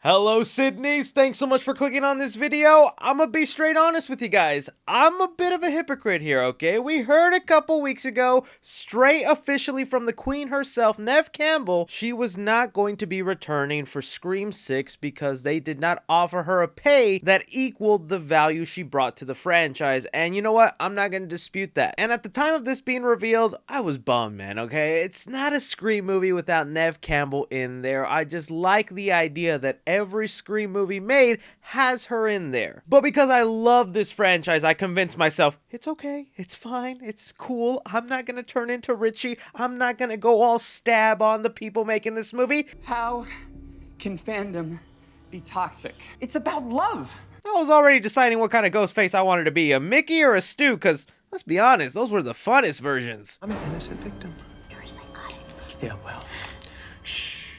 Hello Sydneys, thanks so much for clicking on this video. I'm gonna be straight honest with you guys. I'm a bit of a hypocrite here, okay? We heard a couple weeks ago, straight officially from the queen herself, Neve Campbell, she was not going to be returning for Scream 6 because they did not offer her a pay that equaled the value she brought to the franchise. And you know what? I'm not gonna dispute that. And at the time of this being revealed, I was bummed, man, okay? It's not a Scream movie without Neve Campbell in there. I just like the idea that every Scream movie made has her in there. But because I love this franchise, I convinced myself, it's okay, it's fine, it's cool. I'm not gonna turn into Richie. I'm not gonna go all stab on the people making this movie. How can fandom be toxic? It's about love. I was already deciding what kind of ghost face I wanted to be, a Mickey or a Stu, because let's be honest, those were the funnest versions. I'm an innocent victim. You're psychotic. Yeah, well, shh.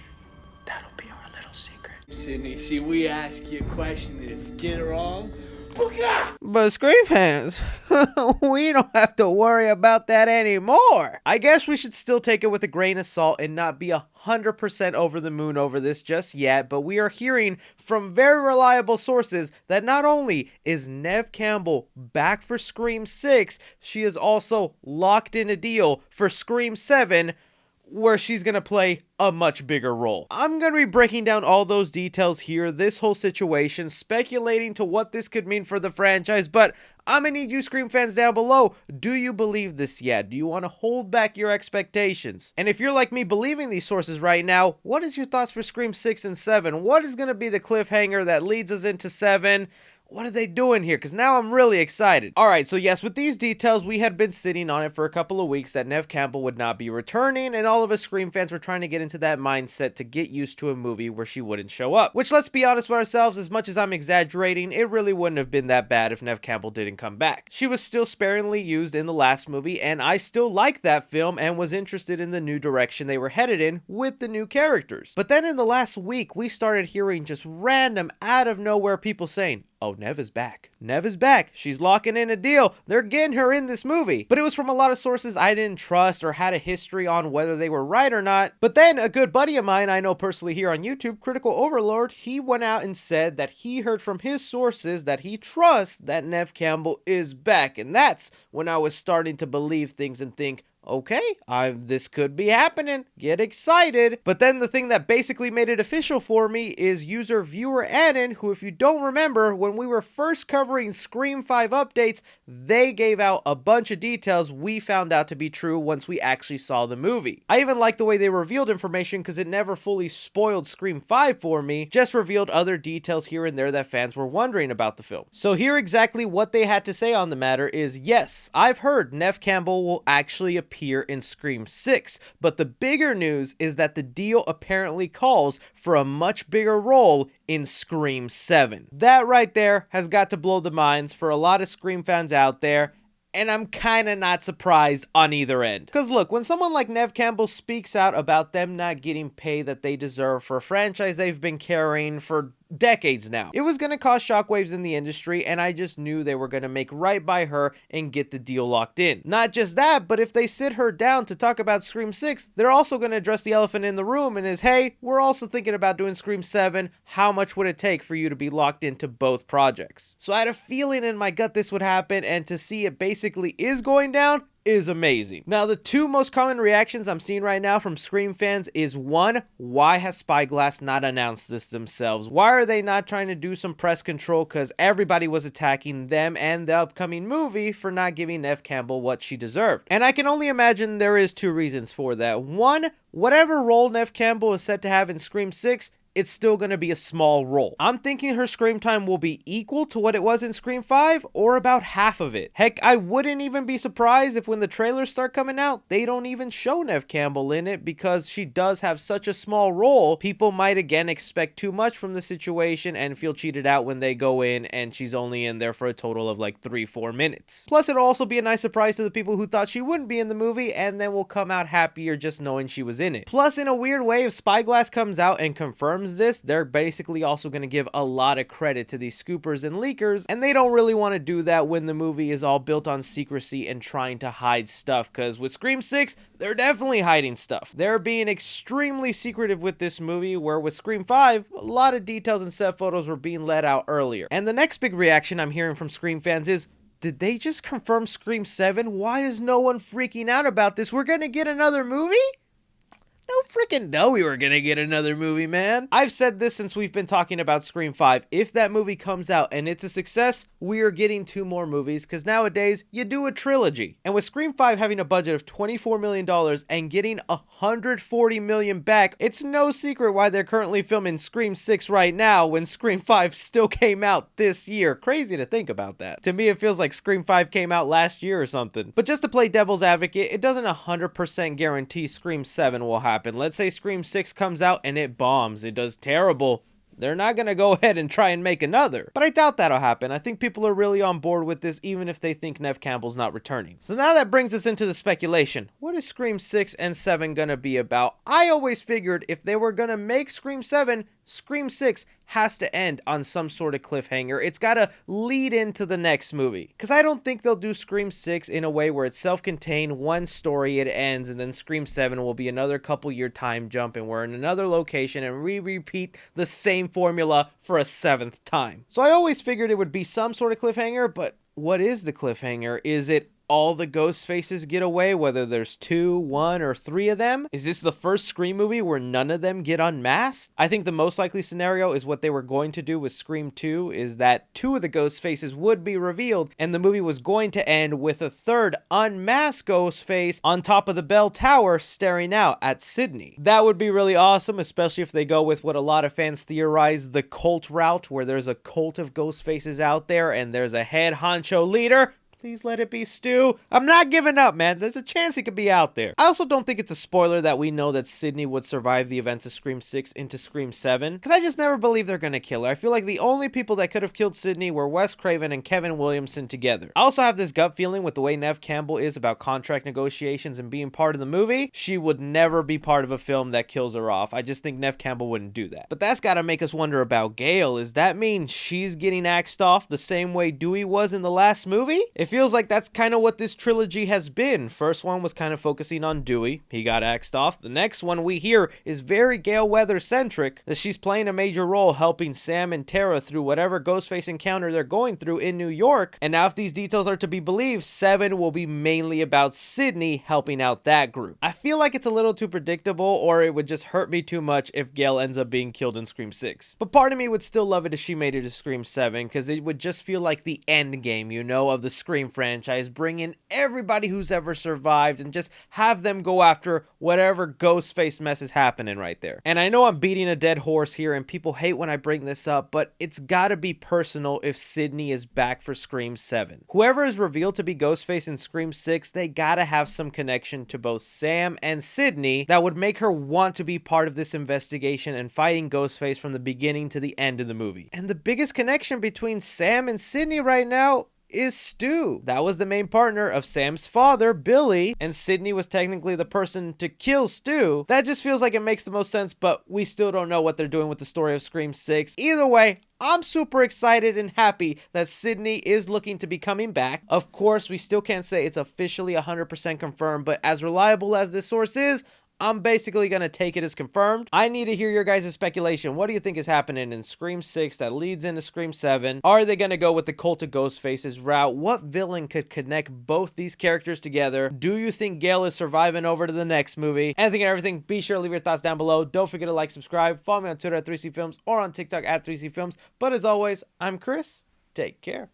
That'll be our little secret. Sidney, see, we ask you a question, and if you get it wrong, But Scream fans, we don't have to worry about that anymore. I guess we should still take it with a grain of salt and not be 100% over the moon over this just yet, but we are hearing from very reliable sources that not only is Neve Campbell back for Scream 6, she is also locked in a deal for Scream 7, where she's gonna play a much bigger role. I'm gonna be breaking down all those details here, this whole situation, speculating to what this could mean for the franchise, but I'm gonna need you Scream fans down below. Do you believe this yet? Do you want to hold back your expectations? And if you're like me believing these sources right now, what is your thoughts for Scream 6 and 7? What is gonna be the cliffhanger that leads us into 7? What are they doing here? Because now I'm really excited. Alright, so yes, with these details, we had been sitting on it for a couple of weeks that Neve Campbell would not be returning, and all of us Scream fans were trying to get into that mindset to get used to a movie where she wouldn't show up. Which, let's be honest with ourselves, as much as I'm exaggerating, it really wouldn't have been that bad if Neve Campbell didn't come back. She was still sparingly used in the last movie, and I still liked that film and was interested in the new direction they were headed in with the new characters. But then in the last week, we started hearing just random, out of nowhere people saying, oh, Neve is back. Neve is back. She's locking in a deal. They're getting her in this movie. But it was from a lot of sources I didn't trust or had a history on whether they were right or not. But then a good buddy of mine I know personally here on YouTube, Critical Overlord, he went out and said that he heard from his sources that he trusts that Neve Campbell is back. And that's when I was starting to believe things and think, okay, this could be happening. Get excited. But then the thing that basically made it official for me is user viewer Annan, who, if you don't remember, when we were first covering Scream 5 updates, they gave out a bunch of details we found out to be true once we actually saw the movie. I even like the way they revealed information because it never fully spoiled Scream 5 for me, just revealed other details here and there that fans were wondering about the film. So here exactly what they had to say on the matter is, yes, I've heard Neve Campbell will actually appear in Scream 6, but the bigger news is that the deal apparently calls for a much bigger role in Scream 7. That right there has got to blow the minds for a lot of Scream fans out there, and I'm kinda not surprised on either end. Because look, when someone like Neve Campbell speaks out about them not getting pay that they deserve for a franchise they've been carrying for decades now, it was going to cause shockwaves in the industry, and I just knew they were going to make right by her and get the deal locked in. Not just that, but if they sit her down to talk about Scream 6, they're also going to address the elephant in the room and is, hey, we're also thinking about doing Scream 7. How much would it take for you to be locked into both projects? So I had a feeling in my gut this would happen, and to see it basically is going down is amazing. Now, the two most common reactions I'm seeing right now from Scream fans is, one, why has Spyglass not announced this themselves? Why are they not trying to do some press control? Because everybody was attacking them and the upcoming movie for not giving Neve Campbell what she deserved. And I can only imagine there is two reasons for that. One, whatever role Neve Campbell is set to have in Scream 6, it's still going to be a small role. I'm thinking her screen time will be equal to what it was in Scream 5 or about half of it. Heck, I wouldn't even be surprised if when the trailers start coming out, they don't even show Neve Campbell in it because she does have such a small role. People might again expect too much from the situation and feel cheated out when they go in and she's only in there for a total of like 3-4 minutes. Plus, it'll also be a nice surprise to the people who thought she wouldn't be in the movie and then will come out happier just knowing she was in it. Plus, in a weird way, if Spyglass comes out and confirms confirms this, they're basically also going to give a lot of credit to these scoopers and leakers, and they don't really want to do that when the movie is all built on secrecy and trying to hide stuff, because with Scream 6, they're definitely hiding stuff. They're being extremely secretive with this movie, where with Scream 5, a lot of details and set photos were being let out earlier. And the next big reaction I'm hearing from Scream fans is, did they just confirm Scream 7? Why is no one freaking out about this? We're gonna get another movie? No freaking know we were gonna get another movie, man. I've said this since we've been talking about Scream 5. If that movie comes out and it's a success, we are getting 2 more movies, because nowadays, you do a trilogy. And with Scream 5 having a budget of $24 million and getting $140 million back, it's no secret why they're currently filming Scream 6 right now when Scream 5 still came out this year. Crazy to think about that. To me, it feels like Scream 5 came out last year or something. But just to play devil's advocate, it doesn't 100% guarantee Scream 7 will happen. Let's say Scream 6 comes out and it bombs. It does terrible. They're not going to go ahead and try and make another. But I doubt that'll happen. I think people are really on board with this, even if they think Neve Campbell's not returning. So now that brings us into the speculation. What is Scream 6 and 7 going to be about? I always figured if they were going to make Scream 7, Scream 6 has to end on some sort of cliffhanger. It's got to lead into the next movie. Because I don't think they'll do Scream 6 in a way where it's self-contained, one story, it ends, and then Scream 7 will be another couple year time jump and we're in another location and we repeat the same formula for a 7th time. So I always figured it would be some sort of cliffhanger, but what is the cliffhanger? Is it all the ghost faces get away, whether there's 2, 1, or 3 of them? Is this the first Scream movie where none of them get unmasked? I think the most likely scenario is what they were going to do with Scream 2, is that 2 of the ghost faces would be revealed, and the movie was going to end with a 3rd unmasked ghost face on top of the bell tower staring out at Sidney. That would be really awesome, especially if they go with what a lot of fans theorize, the cult route, where there's a cult of ghost faces out there and there's a head honcho leader. Please let it be Stu. I'm not giving up, man. There's a chance he could be out there. I also don't think it's a spoiler that we know that Sidney would survive the events of Scream 6 into Scream 7, because I just never believe they're going to kill her. I feel like the only people that could have killed Sidney were Wes Craven and Kevin Williamson together. I also have this gut feeling with the way Neve Campbell is about contract negotiations and being part of the movie, she would never be part of a film that kills her off. I just think Neve Campbell wouldn't do that. But that's got to make us wonder about Gail. Does that mean she's getting axed off the same way Dewey was in the last movie? It feels like that's kind of what this trilogy has been. First one was kind of focusing on Dewey. He got axed off. The next one we hear is very Gale Weather centric, that she's playing a major role helping Sam and Tara through whatever Ghostface encounter they're going through in New York. And now if these details are to be believed, 7 will be mainly about Sidney helping out that group. I feel like it's a little too predictable, or it would just hurt me too much if Gale ends up being killed in Scream 6. But part of me would still love it if she made it to Scream 7, because it would just feel like the end game, you know, of the Scream franchise. Bring in everybody who's ever survived and just have them go after whatever Ghostface mess is happening right there. And I know I'm beating a dead horse here and people hate when I bring this up, but it's gotta be personal if Sidney is back for Scream 7. Whoever is revealed to be Ghostface in Scream 6, they gotta have some connection to both Sam and Sidney that would make her want to be part of this investigation and fighting Ghostface from the beginning to the end of the movie. And the biggest connection between Sam and Sidney right now is Stu. That was the main partner of Sam's father, Billy, and Sidney was technically the person to kill Stu. That just feels like it makes the most sense, but we still don't know what they're doing with the story of Scream 6. Either way, I'm super excited and happy that Sidney is looking to be coming back. Of course, we still can't say it's officially 100% confirmed, but as reliable as this source is, I'm basically going to take it as confirmed. I need to hear your guys' speculation. What do you think is happening in Scream 6 that leads into Scream 7? Are they going to go with the Cult of Ghostfaces route? What villain could connect both these characters together? Do you think Gale is surviving over to the next movie? Anything and everything, be sure to leave your thoughts down below. Don't forget to like, subscribe, follow me on Twitter at 3C Films or on TikTok at 3C Films. But as always, I'm Chris. Take care.